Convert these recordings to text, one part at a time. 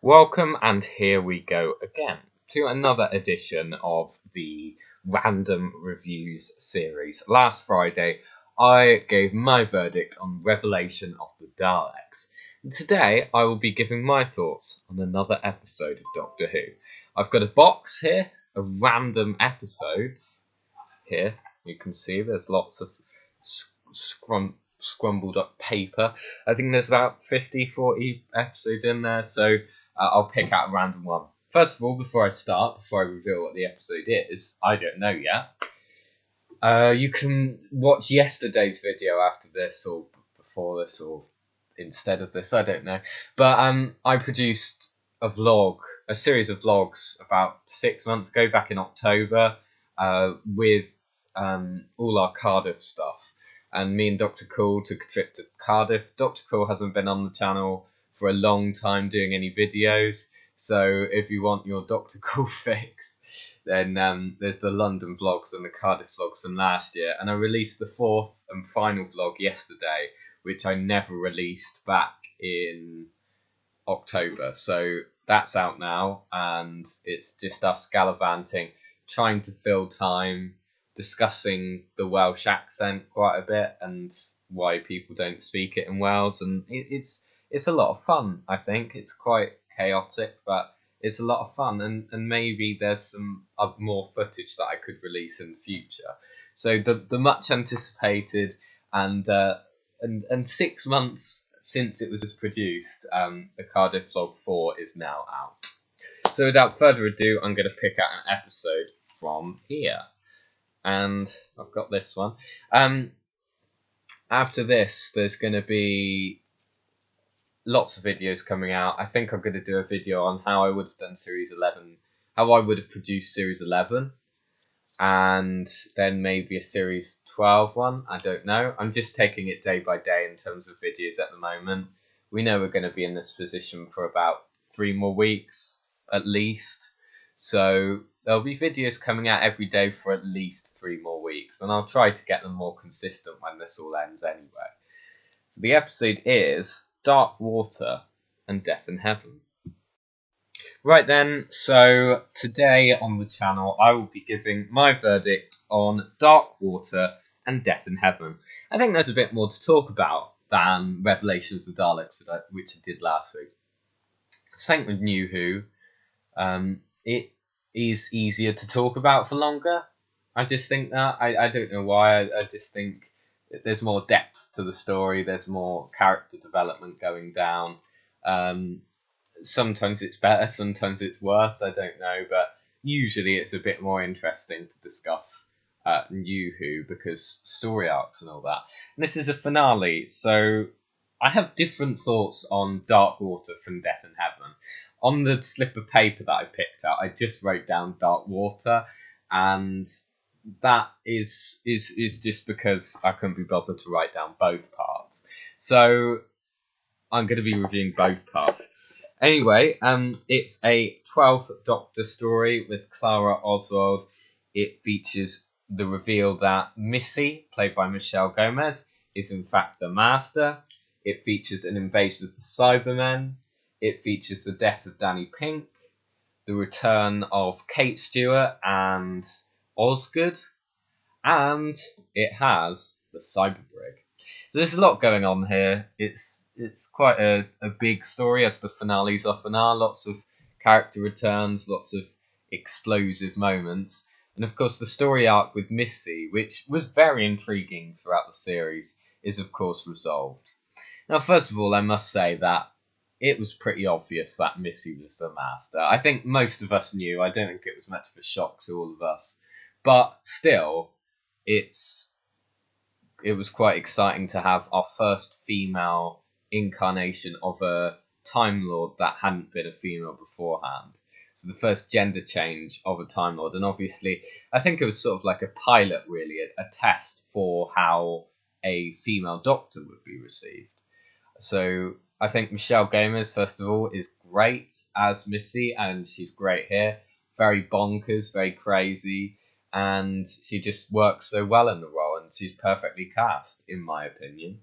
Welcome, and here we go again to another edition of the Random Reviews series. Last Friday, I gave my verdict on Revelation of the Daleks. And today, I will be giving my thoughts on another episode of Doctor Who. I've got a box here of random episodes. Here, you can see there's lots of scrumbled up paper. I think there's about 40 episodes in there, so I'll pick out a random one. First of all, before I reveal what the episode is, I don't know yet. You can watch yesterday's video after this, or before this, or instead of this, I don't know. But I produced a series of vlogs about 6 months ago, back in October, with all our Cardiff stuff. And me and Dr. Cool took a trip to Cardiff. Dr. Cool hasn't been on the channel for a long time doing any videos, so if you want your Dr. Cool fix, then there's the London vlogs and the Cardiff vlogs from last year. And I released the fourth and final vlog yesterday, which I never released back in October. So that's out now, and it's just us gallivanting, trying to fill time, discussing the Welsh accent quite a bit and why people don't speak it in Wales, and it's a lot of fun. I think it's quite chaotic, but it's a lot of fun, and maybe there's some more footage that I could release in the future. So the much anticipated and 6 months since it was produced, the Cardiff Vlog 4 is now out. So without further ado, I'm going to pick out an episode from here. And I've got this one. After this, there's going to be lots of videos coming out. I think I'm going to do a video on how I would have done Series 11, how I would have produced Series 11, and then maybe a Series 12 one. I don't know. I'm just taking it day by day in terms of videos at the moment. We know we're going to be in this position for about 3 more weeks, at least. So there'll be videos coming out every day for at least 3 more weeks, and I'll try to get them more consistent when this all ends anyway. So the episode is Dark Water and Death in Heaven. Right then, so today on the channel I will be giving my verdict on Dark Water and Death in Heaven. I think there's a bit more to talk about than Revelations of the Daleks, which I did last week. Same with New Who. It is easier to talk about for longer. I just think that. I don't know why. I just think there's more depth to the story. There's more character development going down. Sometimes it's better, sometimes it's worse. I don't know, but usually it's a bit more interesting to discuss New Who because story arcs and all that. And this is a finale, so I have different thoughts on Dark Water from Death in Heaven. On the slip of paper that I picked out, I just wrote down Dark Water, and that is just because I couldn't be bothered to write down both parts. So I'm going to be reviewing both parts. Anyway, it's a 12th Doctor story with Clara Oswald. It features the reveal that Missy, played by Michelle Gomez, is in fact the Master. It features an invasion of the Cybermen. It features the death of Danny Pink, the return of Kate Stewart and Osgood, and it has the Cyberbrig. So there's a lot going on here. It's quite a big story, as the finales often are. Lots of character returns, lots of explosive moments. And of course the story arc with Missy, which was very intriguing throughout the series, is of course resolved. Now, first of all, I must say that it was pretty obvious that Missy was the Master. I think most of us knew. I don't think it was much of a shock to all of us. But still, it was quite exciting to have our first female incarnation of a Time Lord that hadn't been a female beforehand. So the first gender change of a Time Lord. And obviously, I think it was sort of like a pilot, really, a test for how a female Doctor would be received. So I think Michelle Gomez, first of all, is great as Missy, and she's great here. Very bonkers, very crazy, and she just works so well in the role, and she's perfectly cast, in my opinion.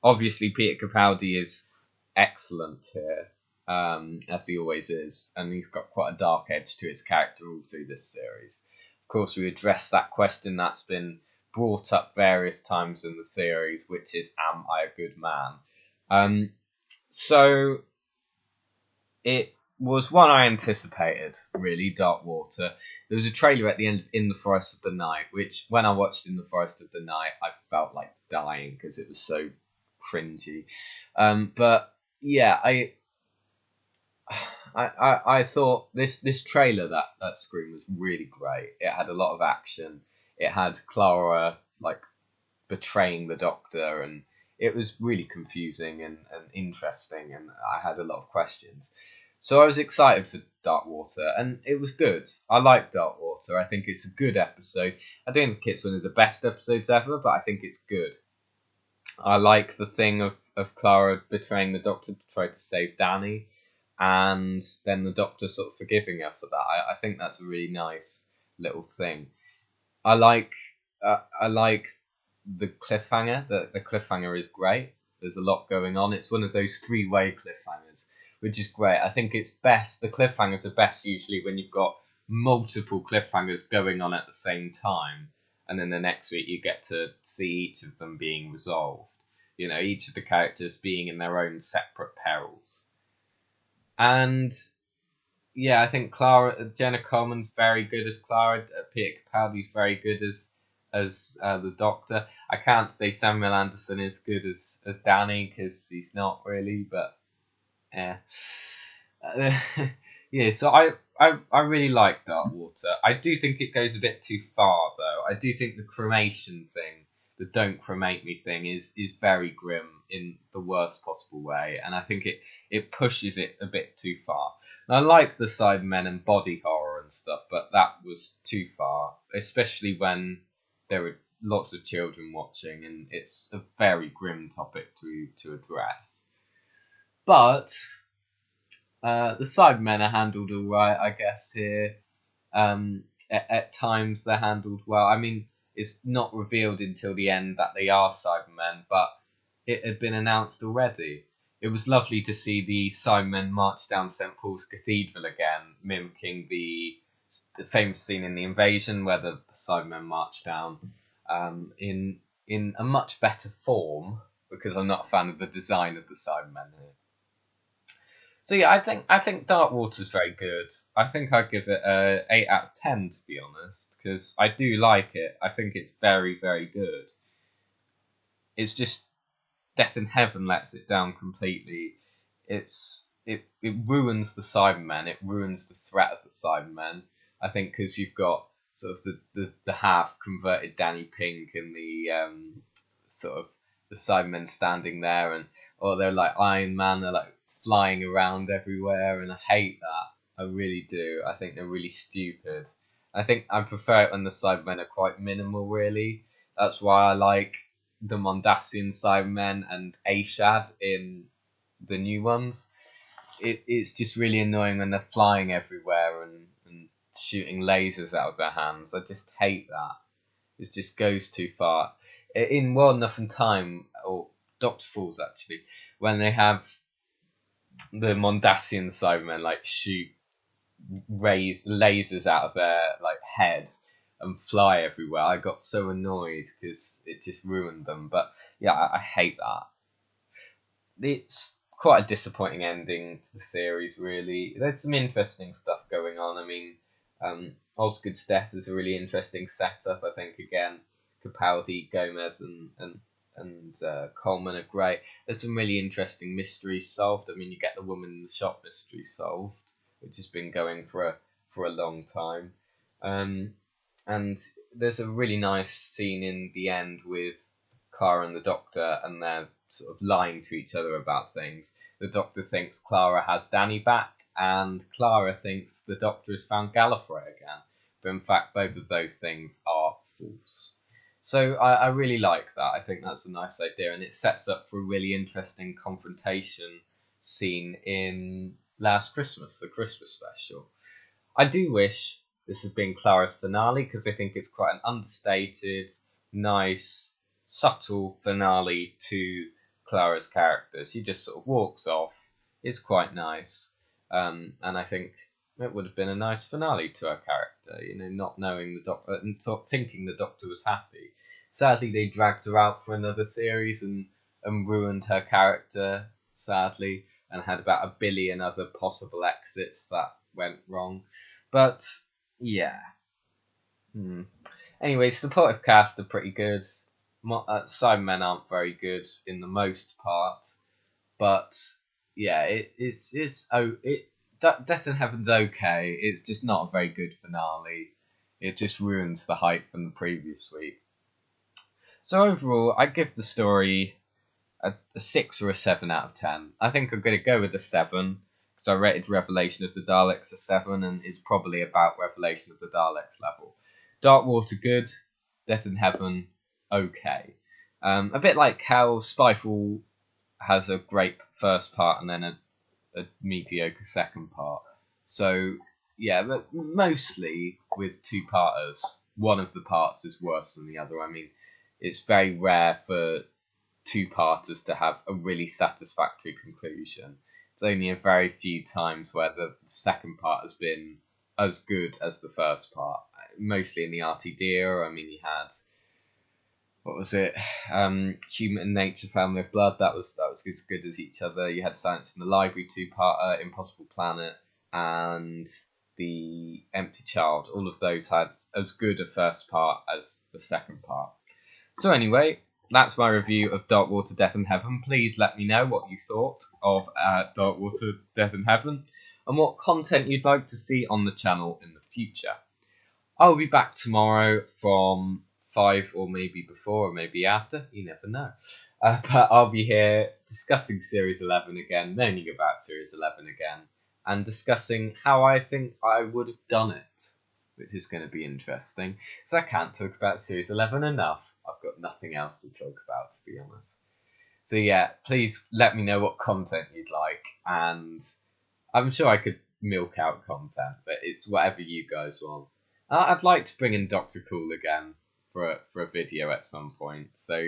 Obviously, Peter Capaldi is excellent here. as he always is, and he's got quite a dark edge to his character all through this series. Of course, we address that question that's been brought up various times in the series, which is, am I a good man? So it was one I anticipated, really, Darkwater. There was a trailer at the end of In the Forest of the Night, which, when I watched In the Forest of the Night, I felt like dying because it was so cringy. But yeah, I thought this trailer that Scream was really great. It had a lot of action. It had Clara like betraying the Doctor, and it was really confusing and interesting, and I had a lot of questions. So I was excited for Darkwater, and it was good. I like Darkwater. I think it's a good episode. I don't think it's one of the best episodes ever, but I think it's good. I like the thing of Clara betraying the Doctor to try to save Danny, and then the Doctor sort of forgiving her for that. I think that's a really nice little thing. I like the cliffhanger. The cliffhanger is great. There's a lot going on. It's one of those three-way cliffhangers, which is great. I think it's best. The cliffhangers are best usually when you've got multiple cliffhangers going on at the same time, and then the next week you get to see each of them being resolved. You know, each of the characters being in their own separate perils. And yeah, I think Jenna Coleman's very good as Clara. Peter Capaldi's very good as the Doctor. I can't say Samuel Anderson is good as Danny because he's not really, but yeah. Yeah, so I really like Darkwater. I do think it goes a bit too far though. I do think the cremation thing, the don't cremate me thing, is very grim in the worst possible way, and I think it pushes it a bit too far. And I like the Cybermen and body horror and stuff, but that was too far, especially when there were lots of children watching, and it's a very grim topic to address. But the Cybermen are handled all right, I guess. Here, at times they're handled well. I mean, it's not revealed until the end that they are Cybermen, but it had been announced already. It was lovely to see the Cybermen march down St Paul's Cathedral again, mimicking the famous scene in The Invasion where the Cybermen march down in a much better form, because I'm not a fan of the design of the Cybermen here. So yeah, I think Darkwater's very good. I think I'd give it a 8 out of 10 to be honest, because I do like it. I think it's very very good. It's just Death in Heaven lets it down completely. It ruins the Cybermen. It ruins the threat of the Cybermen. I think because you've got sort of the half converted Danny Pink and the sort of the Cybermen standing there, and they're like Iron Man. They're like flying around everywhere, and I hate that. I really do. I think they're really stupid. I think I prefer it when the Cybermen are quite minimal. Really, that's why I like the Mondasian Cybermen and Ashad in the new ones. It's just really annoying when they're flying everywhere and shooting lasers out of their hands. I just hate that. It just goes too far. In World Enough Time, or Doctor Falls actually, when they have the Mondasian Cybermen like shoot lasers out of their like head and fly everywhere, I got so annoyed because it just ruined them. But yeah, I hate that. It's quite a disappointing ending to the series, really. There's some interesting stuff going on. I mean, Osgood's death is a really interesting setup. I think again, Capaldi, Gomez, and Coleman are great. There's some really interesting mysteries solved. I mean, you get the woman in the shop mystery solved, which has been going for a long time. And there's a really nice scene in the end with Clara and the Doctor, and they're sort of lying to each other about things. The Doctor thinks Clara has Danny back, and Clara thinks the Doctor has found Gallifrey again. But in fact, both of those things are false. So I really like that. I think that's a nice idea, and it sets up for a really interesting confrontation scene in Last Christmas, the Christmas special. I do wish this had been Clara's finale, because I think it's quite an understated, nice, subtle finale to Clara's character. She just sort of walks off. is quite nice. And I think it would have been a nice finale to her character, not knowing the Doctor and thinking the Doctor was happy. Sadly, they dragged her out for another series and ruined her character, sadly, and had about a billion other possible exits that went wrong. But, yeah. Anyway, supportive cast are pretty good. Cybermen aren't very good in the most part, but yeah, Death in Heaven's okay. It's just not a very good finale. It just ruins the hype from the previous week. So overall, I give the story a 6 or a 7 out of 10. I think I'm going to go with a 7 because I rated Revelation of the Daleks a 7 and it's probably about Revelation of the Daleks level. Darkwater good, Death in Heaven okay. A bit like how Spyfall has a great first part and then a mediocre second part. So yeah, but mostly with two-parters, one of the parts is worse than the other. I mean, it's very rare for two-parters to have a really satisfactory conclusion. It's only a very few times where the second part has been as good as the first part. Mostly in the RTD era. I mean, you had what was it? Human Nature, Family of Blood. That was as good as each other. You had Science in the Library two-parter, Impossible Planet, and The Empty Child. All of those had as good a first part as the second part. So anyway, that's my review of Darkwater Death in Heaven. Please let me know what you thought of Darkwater Death in Heaven and what content you'd like to see on the channel in the future. I'll be back tomorrow from 5 or maybe before or maybe after. You never know. But I'll be here discussing Series 11 again, moaning about Series 11 again, and discussing how I think I would have done it, which is going to be interesting, because I can't talk about Series 11 enough. I've got nothing else to talk about, to be honest. So yeah, please let me know what content you'd like, and I'm sure I could milk out content, but it's whatever you guys want. I'd like to bring in Dr. Cool again for a video at some point, so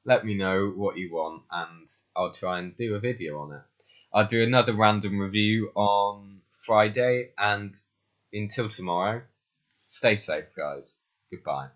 let me know what you want, and I'll try and do a video on it. I'll do another random review on Friday, and until tomorrow, stay safe, guys. Goodbye.